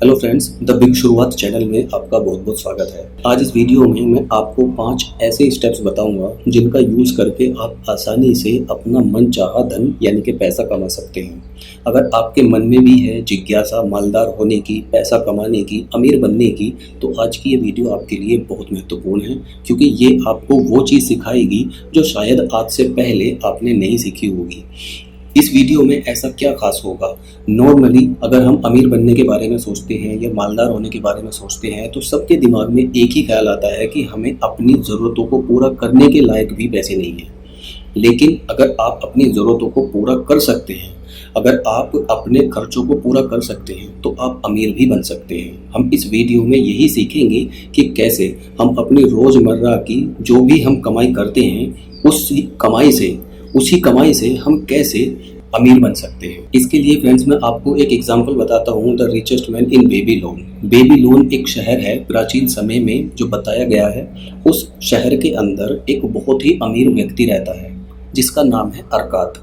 Hello friends, the big शुरुआत channel में आपका बहुत बहुत स्वागत है। आज इस वीडियो में मैं आपको 5 ऐसे स्टेप्स बताऊंगा जिनका यूज़ करके आप आसानी से अपना मनचाहा धन यानी कि पैसा कमा सकते हैं। अगर आपके मन में भी है जिज्ञासा मालदार होने की, पैसा कमाने की, अमीर बनने की, तो आज की ये वीडियो आपके लिए बहुत महत्वपूर्ण है, क्योंकि ये आपको वो चीज़ सिखाएगी जो शायद आज से पहले आपने नहीं सीखी होगी। इस वीडियो में ऐसा क्या खास होगा? नॉर्मली अगर हम अमीर बनने के बारे में सोचते हैं या मालदार होने के बारे में सोचते हैं तो सबके दिमाग में एक ही ख्याल आता है कि हमें अपनी ज़रूरतों को पूरा करने के लायक भी पैसे नहीं हैं। लेकिन अगर आप अपनी ज़रूरतों को पूरा कर सकते हैं, अगर आप अपने खर्चों को पूरा कर सकते हैं, तो आप अमीर भी बन सकते हैं। हम इस वीडियो में यही सीखेंगे कि कैसे हम अपनी रोज़मर्रा की जो भी हम कमाई करते हैं उसी कमाई से हम कैसे अमीर बन सकते हैं। इसके लिए फ्रेंड्स मैं आपको एक एग्जांपल बताता हूँ, the richest man in Babylon. Babylon एक शहर है प्राचीन समय में जो बताया गया है। उस शहर के अंदर एक बहुत ही अमीर व्यक्ति रहता है जिसका नाम है अरकाद।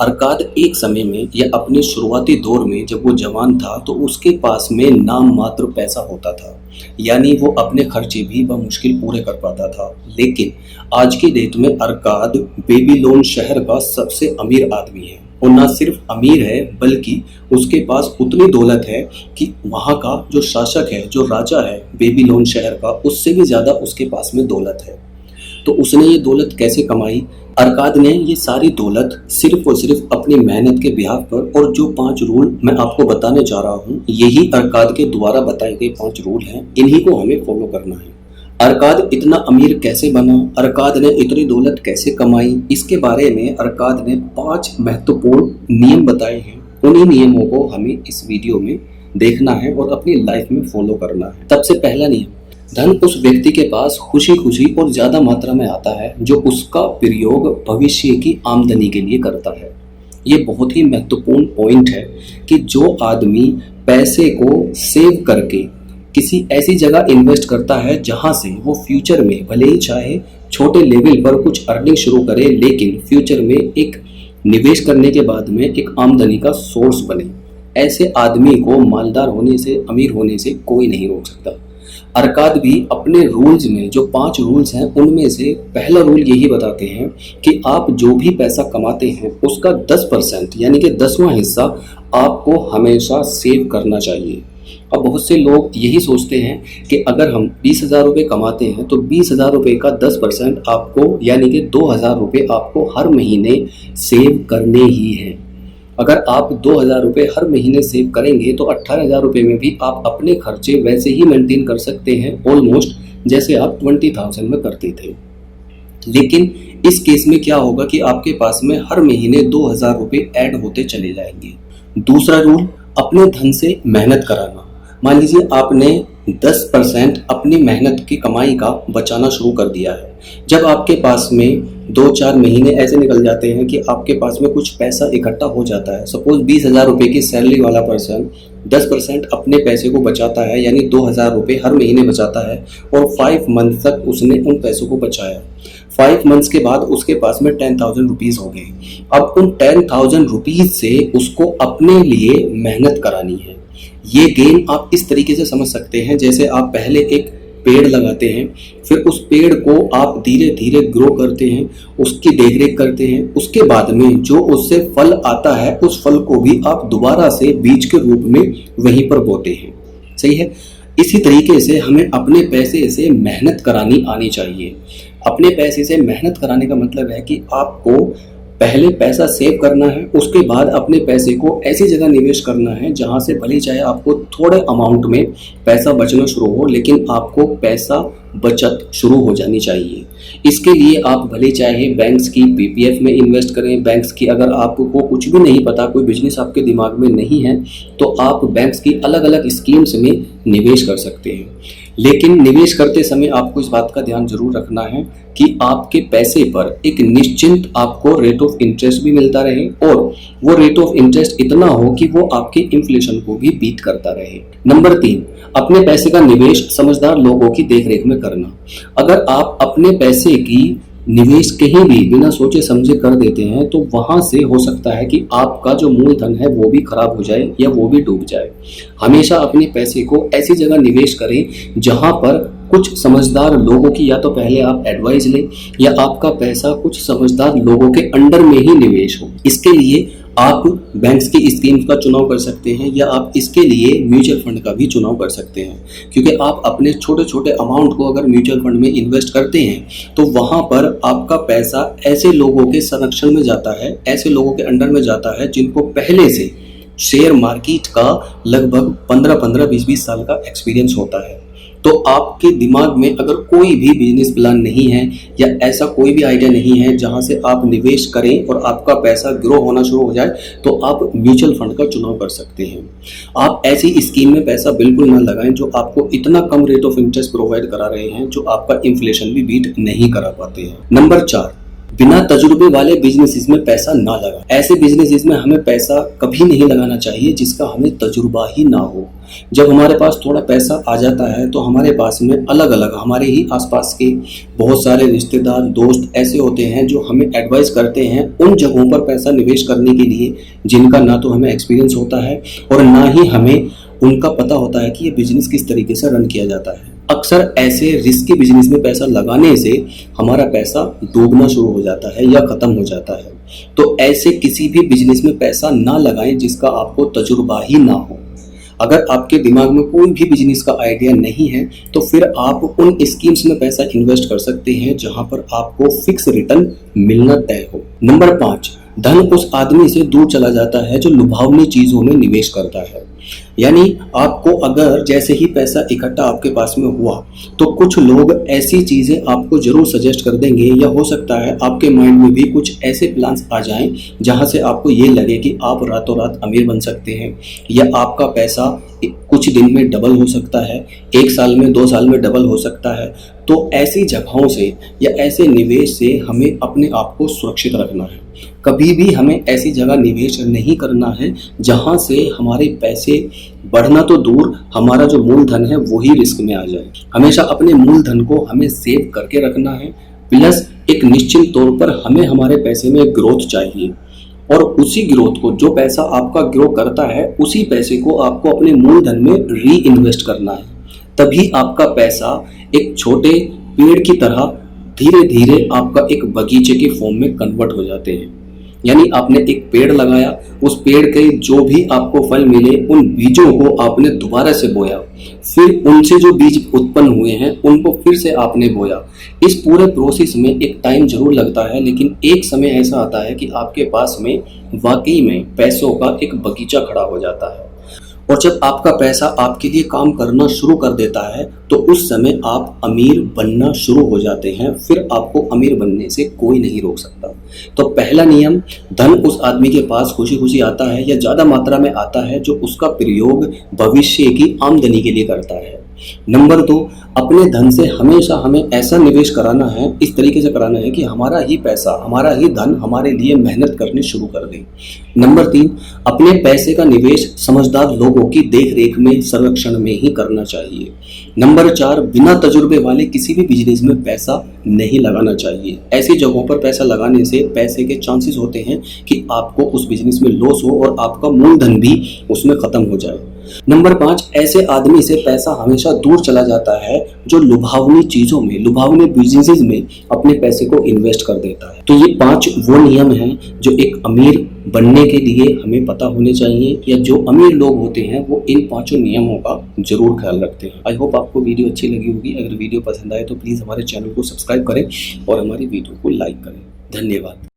अरकाद एक समय में या अपने शुरुआती दौर में जब वो जवान था तो उसके पास में नाम मात्र पैसा होता था, यानी वो अपने खर्चे भी बमुश्किल पूरे कर पाता था। लेकिन आज की डेट में अरकाद बेबीलोन शहर का सबसे अमीर आदमी है। वो ना सिर्फ अमीर है बल्कि उसके पास उतनी दौलत है कि वहाँ का जो शासक है, जो राजा है बेबीलोन शहर का, उससे भी ज़्यादा उसके पास में दौलत है। तो उसने ये दौलत कैसे कमाई? अरकाद ने ये सारी दौलत सिर्फ और सिर्फ अपनी मेहनत के बिहाफ पर, और जो 5 रूल मैं आपको बताने जा रहा हूँ यही अरकाद के द्वारा बताए गए 5 रूल हैं। इन्हीं को हमें फॉलो करना है। अरकाद इतना अमीर कैसे बना, अरकाद ने इतनी दौलत कैसे कमाई, इसके बारे में अरकाद ने 5 महत्वपूर्ण नियम बताए हैं। उन्हीं नियमों को हमें इस वीडियो में देखना है और अपनी लाइफ में फॉलो करना है। सबसे पहला नियम, धन उस व्यक्ति के पास खुशी खुशी और ज्यादा मात्रा में आता है जो उसका प्रयोग भविष्य की आमदनी के लिए करता है। ये बहुत ही महत्वपूर्ण पॉइंट है कि जो आदमी पैसे को सेव करके किसी ऐसी जगह इन्वेस्ट करता है जहां से वो फ्यूचर में भले ही चाहे छोटे लेवल पर कुछ अर्निंग शुरू करे, लेकिन फ्यूचर में एक निवेश करने के बाद में एक आमदनी का सोर्स बने, ऐसे आदमी को मालदार होने से, अमीर होने से कोई नहीं रोक सकता। अरकाद भी अपने रूल्स में जो 5 रूल्स हैं उनमें से पहला रूल यही बताते हैं कि आप जो भी पैसा कमाते हैं उसका 10% यानी कि 10वां हिस्सा आपको हमेशा सेव करना चाहिए। अब बहुत से लोग यही सोचते हैं कि अगर हम 20,000 रुपये कमाते हैं तो 20,000 रुपये का 10% आपको यानी कि 2,000 रुपये आपको हर महीने सेव करने ही हैं। अगर आप 2,000 रुपये हर महीने सेव करेंगे तो 18,000 रुपये में भी आप अपने खर्चे वैसे ही मेंटेन कर सकते हैं, ऑलमोस्ट जैसे आप 20,000 में करते थे। लेकिन इस केस में क्या होगा कि आपके पास में हर महीने 2,000 रुपये ऐड होते चले जाएंगे। दूसरा रूल, अपने धन से मेहनत कराना। मान लीजिए आपने 10% अपनी मेहनत की कमाई का बचाना शुरू कर दिया है। जब आपके पास में 2-4 महीने ऐसे निकल जाते हैं कि आपके पास में कुछ पैसा इकट्ठा हो जाता है, सपोज 20,000 रुपये की सैलरी वाला पर्सन 10% अपने पैसे को बचाता है, यानी 2,000 रुपये हर महीने बचाता है, और 5 मंथ तक उसने उन पैसों को बचाया। 5 मंथ्स के बाद उसके पास में 10,000 रुपीज़ हो गए। अब उन 10,000 रुपीज़ से उसको अपने लिए मेहनत करानी है। ये गेम आप इस तरीके से समझ सकते हैं जैसे आप पहले एक पेड़ लगाते हैं, फिर उस पेड़ को आप धीरे धीरे ग्रो करते हैं, उसकी देखरेख करते हैं, उसके बाद में जो उससे फल आता है उस फल को भी आप दोबारा से बीज के रूप में वहीं पर बोते हैं। सही है? इसी तरीके से हमें अपने पैसे से मेहनत करानी आनी चाहिए। अपने पैसे से मेहनत कराने का मतलब है कि आपको पहले पैसा सेव करना है, उसके बाद अपने पैसे को ऐसी जगह निवेश करना है जहां से भले चाहे आपको थोड़े अमाउंट में पैसा बचना शुरू हो, लेकिन आपको पैसा बचत शुरू हो जानी चाहिए। इसके लिए आप भले चाहे बैंक्स की पीपीएफ में इन्वेस्ट करें। बैंक्स की अगर आपको कुछ भी नहीं पता, कोई बिजनेस आपके दिमाग में नहीं है, तो आप बैंक्स की अलग अलग स्कीम्स में निवेश कर सकते हैं। लेकिन निवेश करते समय आपको इस बात का ध्यान जरूर रखना है कि आपके पैसे पर एक निश्चिंत आपको रेट ऑफ इंटरेस्ट भी मिलता रहे, और वो रेट ऑफ इंटरेस्ट इतना हो कि वो आपके इन्फ्लेशन को भी बीट करता रहे। नंबर 3, अपने पैसे का निवेश समझदार लोगों की देखरेख में करना। अगर आप अपने पैसे की निवेश कहीं भी बिना सोचे समझे कर देते हैं तो वहां से हो सकता है कि आपका जो मूलधन है वो भी खराब हो जाए या वो भी डूब जाए। हमेशा अपने पैसे को ऐसी जगह निवेश करें जहां पर कुछ समझदार लोगों की या तो पहले आप एडवाइस लें या आपका पैसा कुछ समझदार लोगों के अंडर में ही निवेश हो। इसके लिए आप बैंक्स की स्कीम्स का चुनाव कर सकते हैं या आप इसके लिए म्यूचुअल फंड का भी चुनाव कर सकते हैं, क्योंकि आप अपने छोटे छोटे अमाउंट को अगर म्यूचुअल फंड में इन्वेस्ट करते हैं तो वहां पर आपका पैसा ऐसे लोगों के संरक्षण में जाता है, ऐसे लोगों के अंडर में जाता है जिनको पहले से शेयर मार्केट का लगभग 15-20 साल का एक्सपीरियंस होता है। तो आपके दिमाग में अगर कोई भी बिजनेस प्लान नहीं है या ऐसा कोई भी आइडिया नहीं है जहां से आप निवेश करें और आपका पैसा ग्रो होना शुरू हो जाए, तो आप म्यूचुअल फंड का चुनाव कर सकते हैं। आप ऐसी स्कीम में पैसा बिल्कुल ना लगाएं जो आपको इतना कम रेट ऑफ इंटरेस्ट प्रोवाइड करा रहे हैं जो आपका इन्फ्लेशन भी बीट नहीं करा पाते हैं। नंबर 4, बिना तजुर्बे वाले बिजनेसेस में पैसा ना लगाएं। ऐसे बिजनेसेस में हमें पैसा कभी नहीं लगाना चाहिए जिसका हमें तजुर्बा ही ना हो। जब हमारे पास थोड़ा पैसा आ जाता है तो हमारे पास में अलग अलग हमारे ही आसपास के बहुत सारे रिश्तेदार दोस्त ऐसे होते हैं जो हमें एडवाइस करते हैं उन जगहों पर पैसा निवेश करने के लिए जिनका ना तो हमें एक्सपीरियंस होता है और ना ही हमें उनका पता होता है कि ये बिजनेस किस तरीके से रन किया जाता है। अक्सर ऐसे रिस्की बिजनेस में पैसा लगाने से हमारा पैसा डूबना शुरू हो जाता है या खत्म हो जाता है। तो ऐसे किसी भी बिजनेस में पैसा ना लगाएं जिसका आपको तजुर्बा ही ना हो। अगर आपके दिमाग में कोई भी बिजनेस का आइडिया नहीं है तो फिर आप उन स्कीम्स में पैसा इन्वेस्ट कर सकते हैं जहां पर आपको फिक्स रिटर्न मिलना तय हो। नंबर 5, धन उस आदमी से दूर चला जाता है जो लुभावनी चीजों में निवेश करता है। यानी आपको अगर जैसे ही पैसा इकट्ठा आपके पास में हुआ तो कुछ लोग ऐसी चीजें आपको जरूर सजेस्ट कर देंगे या हो सकता है आपके माइंड में भी कुछ ऐसे प्लान्स आ जाएं जहां से आपको ये लगे कि आप रातों रात अमीर बन सकते हैं या आपका पैसा कुछ दिन में डबल हो सकता है, 1 साल में 2 साल में डबल हो सकता है। तो ऐसी जगहों से या ऐसे निवेश से हमें अपने आप को सुरक्षित रखना है। कभी भी हमें ऐसी जगह निवेश नहीं करना है जहां से हमारे पैसे बढ़ना तो दूर हमारा जो मूलधन है वही रिस्क में आ जाए। हमेशा अपने मूलधन को हमें सेव करके रखना है, प्लस एक निश्चित तौर पर हमें हमारे पैसे में ग्रोथ चाहिए और उसी ग्रोथ को जो पैसा आपका ग्रो करता है उसी पैसे को आपको अपने मूलधन में री इन्वेस्ट करना है। तभी आपका पैसा एक छोटे पेड़ की तरह धीरे धीरे आपका एक बगीचे के फॉर्म में कन्वर्ट हो जाते हैं। यानी आपने एक पेड़ लगाया, उस पेड़ के जो भी आपको फल मिले उन बीजों को आपने दोबारा से बोया, फिर उनसे जो बीज उत्पन्न हुए हैं उनको फिर से आपने बोया। इस पूरे प्रोसेस में एक टाइम जरूर लगता है, लेकिन एक समय ऐसा आता है कि आपके पास में वाकई में पैसों का एक बगीचा खड़ा हो जाता है। और जब आपका पैसा आपके लिए काम करना शुरू कर देता है तो उस समय आप अमीर बनना शुरू हो जाते हैं। फिर आपको अमीर बनने से कोई नहीं रोक सकता। तो पहला नियम, धन उस आदमी के पास खुशी खुशी आता है या ज़्यादा मात्रा में आता है जो उसका प्रयोग भविष्य की आमदनी के लिए करता है। नंबर 2, अपने धन से हमेशा हमें ऐसा निवेश कराना है, इस तरीके से कराना है कि हमारा ही पैसा, हमारा ही धन हमारे लिए मेहनत करनी शुरू कर दे। नंबर 3, अपने पैसे का निवेश समझदार लोगों की देख रेख में, संरक्षण में ही करना चाहिए। नंबर 4, बिना तजुर्बे वाले किसी भी बिजनेस में पैसा नहीं लगाना चाहिए। ऐसी जगहों पर पैसा लगाने से पैसे के चांसेस होते हैं कि आपको उस बिजनेस में लॉस हो और आपका मूलधन भी उसमें खत्म हो जाए। नंबर 5, ऐसे आदमी से पैसा हमेशा दूर चला जाता है जो लुभावनी चीजों में, लुभावनी बिजनेसेस में अपने पैसे को इन्वेस्ट कर देता है। तो ये 5 वो नियम हैं जो एक अमीर बनने के लिए हमें पता होने चाहिए, या जो अमीर लोग होते हैं वो इन 5 नियमों का जरूर ख्याल रखते हैं। आई होप आपको वीडियो अच्छी लगी होगी। अगर वीडियो पसंद आए तो प्लीज हमारे चैनल को सब्सक्राइब करें और हमारी वीडियो को लाइक करें। धन्यवाद।